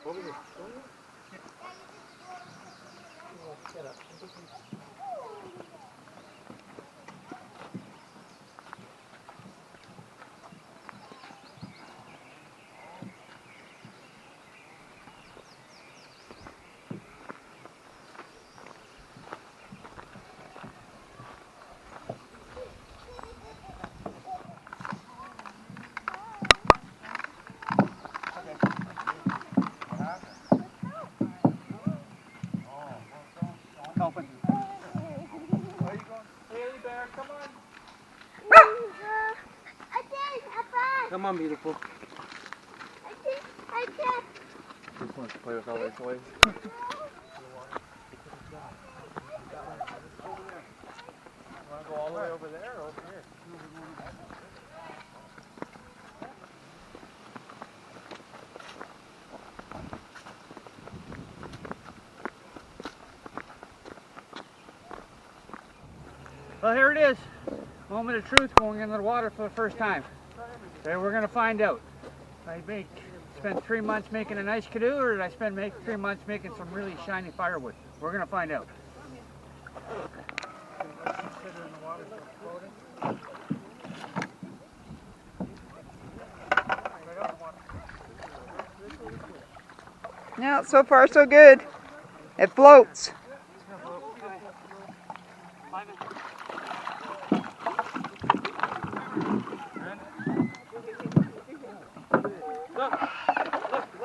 Over here. Helping. Where are you going? Haley Bear, come on. Come on, beautiful. Just wants to play with all their toys. You want to go all the way over there or over here? Well, here it is. Moment of truth going into the water for the first time. So we're going to find out. Did I spend 3 months making a nice canoe, or did I spend 3 months making some really shiny firewood? We're going to find out. Yeah, so far so good. It floats.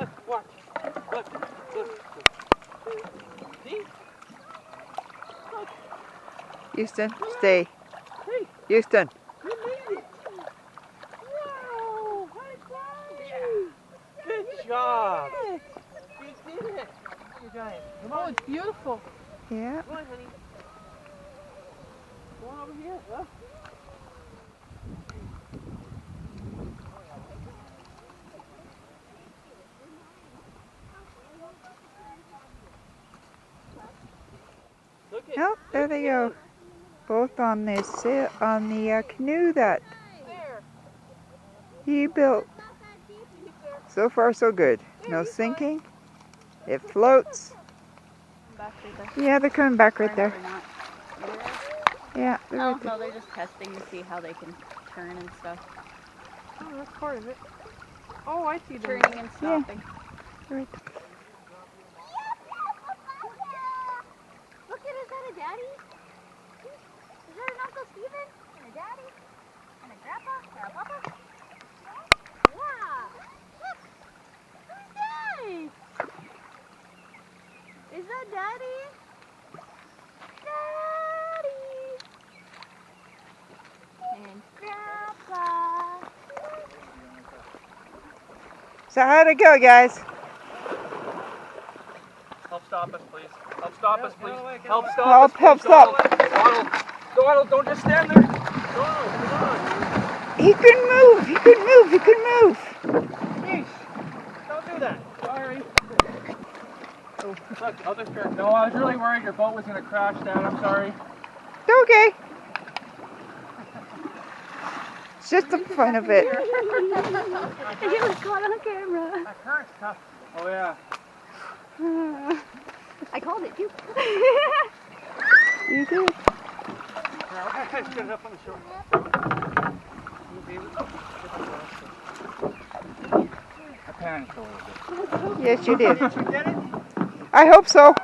Look, watch. Look. See? Look. Houston, stay. Hey, Houston. you made it. Wow, high five. Good job. You did it. Good job. Come on. Oh, it's beautiful. Yeah. Come on, honey. Go on over here. Huh? Oh, there they go. Both on this canoe that he built. So far so good. No sinking. It floats. Yeah, they're coming back right there. Yeah. Oh, no, they're just testing to see how they can turn and stuff. Oh, that's part of it. Oh, I see them. Turning and stopping. Yeah. Right. Look at, is that a daddy? Is that an Uncle Steven? And a daddy? And a grandpa? Or a papa? Wow! Look! Who's that? Is that daddy? Daddy! And grandpa! So how'd it go, guys? Help stop us, please. Help stop us, please. Help stop Help, us, help, please. stop. Donald, don't just stand there. Donald, come on. He could move. He could move. He could move. Jeez. Don't do that. Sorry. Oh, look, I'll just turn. No, I was really worried your boat was going to crash down. I'm sorry. It's okay. It's just the fun of it. It was caught on camera. That current's tough. Oh, yeah. I called it too. You did. Let's get it up on the shore. I panicked a little bit. Yes, you did. Did you get it? I hope so.